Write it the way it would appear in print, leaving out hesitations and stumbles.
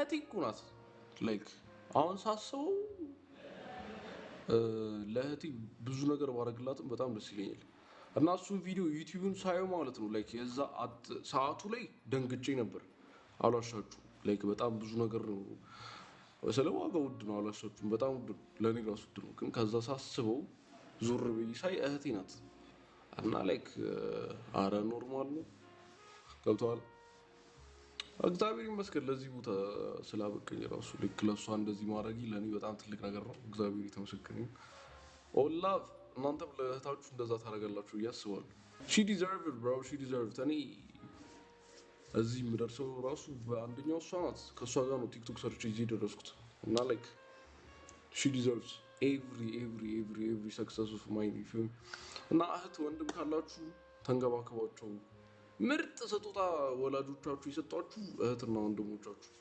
እህቴ እኮ ናት። ላይክ አሁን ሳስበው ለእህቴ ብዙ ነገር ባደርግላትም በጣም ደስ ይለኛል። እና እሱን ቪዲዮ ዩቲዩብን ሳየው ማለት ነው ላይክ የዛ ሰዓቱ ላይ ደንግጬ ነበር። አልዋሻችሁም። ላይክ በጣም ብዙ ነገር ነው ስለ ዋጋ ውድ ነው። አልዋሻችሁም። በጣም ውድ ነው። ለእኔ ራሱ ውድ ነው። ግን ከዛ ሳስበው ዞር ብዬ ሳይ እህቴ ናት እና ላይክ አረ ኖርማል ነው። ገብቶሃል? እግዚአብሔር ይመስገን ለዚህ ቦታ ስላበቀኝ ራሱ ልክ ለእሷ እንደዚህ ማድረጊ ለእኔ በጣም ትልቅ ነገር ነው። እግዚአብሔር የተመሰገነ ይሁን። ኦላ እናንተም ለእህታችሁ እንደዛ ታደርጋላችሁ ብዬ አስባለሁ። ሺ ዲዘርቭ ብሮ ሺ ዲዘርቭ። እኔ እዚህ የምደርሰው ራሱ በአንደኛው እሷ ናት። ከእሷ ጋር ነው ቲክቶክ ሰርች እዚህ የደረስኩት እና ላይክ ሺ ዲዘርቭስ ኤቭሪ ሰክሰስ ኦፍ ማይን ፊልም እና እህት ወንድም ካላችሁ ተንከባከቧቸው። ምርጥ ስጦታ ወላጆቻችሁ የሰጧችሁ እህትና ወንድሞቻችሁ